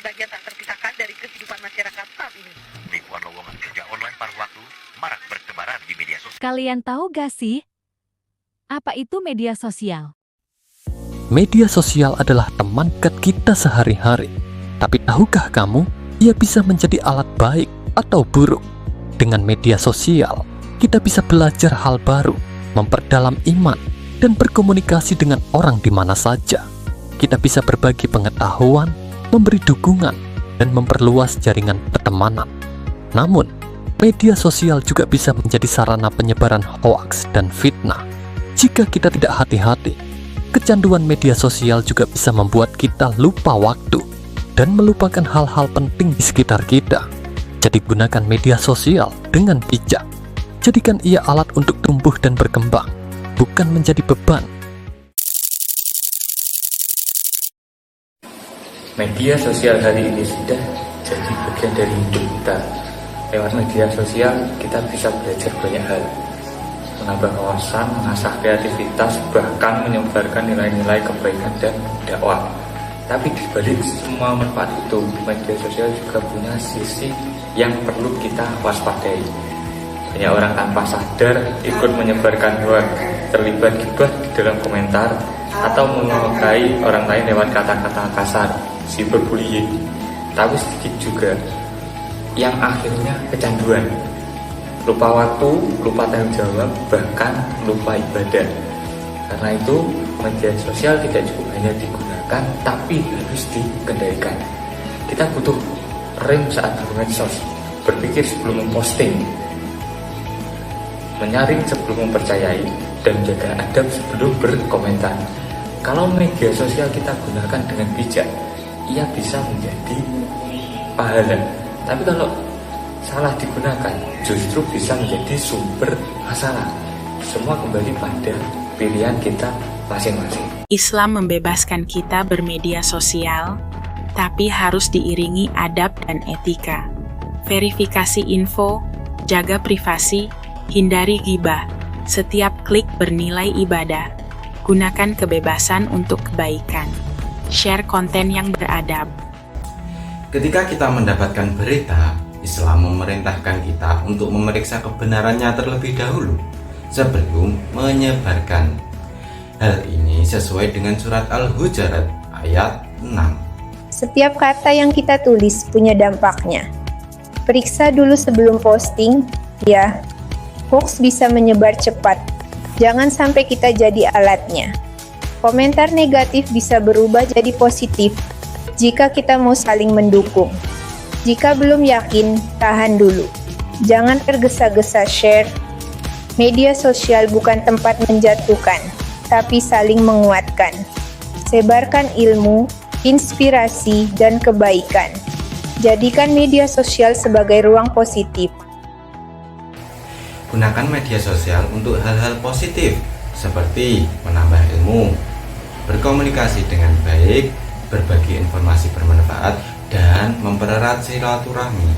bagian tak terpisahkan dari kehidupan masyarakat saat ini. Ribuan lowongan kerja online paruh waktu marak bertebaran di media sosial. Kalian tahu gak sih, apa itu media sosial? Media sosial adalah teman dekat kita sehari-hari. Tapi tahukah kamu, ia bisa menjadi alat baik atau buruk? Dengan media sosial, kita bisa belajar hal baru, memperdalam iman, dan berkomunikasi dengan orang di mana saja. Kita bisa berbagi pengetahuan, memberi dukungan, dan memperluas jaringan pertemanan. Namun, media sosial juga bisa menjadi sarana penyebaran hoaks dan fitnah. Jika kita tidak hati-hati, kecanduan media sosial juga bisa membuat kita lupa waktu dan melupakan hal-hal penting di sekitar kita. Jadi gunakan media sosial dengan bijak. Jadikan ia alat untuk tumbuh dan berkembang, bukan menjadi beban. Media sosial hari ini sudah jadi bagian dari hidup kita. Lewat media sosial, kita bisa belajar banyak hal, menambah wawasan, mengasah kreativitas, bahkan menyebarkan nilai-nilai kebaikan dan dakwah. Tapi di balik semua manfaat itu, media sosial juga punya sisi yang perlu kita waspadai. Banyak orang tanpa sadar ikut menyebarkan hoax, terlibat gibah di dalam komentar, atau melukai orang lain lewat kata-kata kasar, cyberbullying. Tapi sedikit juga yang akhirnya kecanduan, lupa waktu, lupa tanggung jawab, bahkan lupa ibadah. Karena itu, media sosial tidak cukup hanya digunakan, tapi harus dikendalikan. Kita butuh rem saat bermedsos, berpikir sebelum memposting, menyaring sebelum mempercayai, dan jaga adab sebelum berkomentar. Kalau media sosial kita gunakan dengan bijak, ia bisa menjadi pahala. Tapi kalau salah digunakan, justru bisa menjadi sumber masalah. Semua kembali pada pilihan kita masing-masing. Islam membebaskan kita bermedia sosial, tapi harus diiringi adab dan etika. Verifikasi info, jaga privasi, hindari ghibah. Setiap klik bernilai ibadah. Gunakan kebebasan untuk kebaikan. Share konten yang beradab. Ketika kita mendapatkan berita, Islam memerintahkan kita untuk memeriksa kebenarannya terlebih dahulu sebelum menyebarkan. Hal ini sesuai dengan surat Al-Hujurat ayat 6. Setiap kata yang kita tulis punya dampaknya. Periksa dulu sebelum posting, ya. Hoax bisa menyebar cepat. Jangan sampai kita jadi alatnya. Komentar negatif bisa berubah jadi positif jika kita mau saling mendukung. Jika belum yakin, tahan dulu. Jangan tergesa-gesa share. Media sosial bukan tempat menjatuhkan, tapi saling menguatkan. Sebarkan ilmu, inspirasi, dan kebaikan. Jadikan media sosial sebagai ruang positif. Gunakan media sosial untuk hal-hal positif, seperti menambah ilmu, berkomunikasi dengan baik, berbagi informasi bermanfaat, dan mempererat silaturahmi.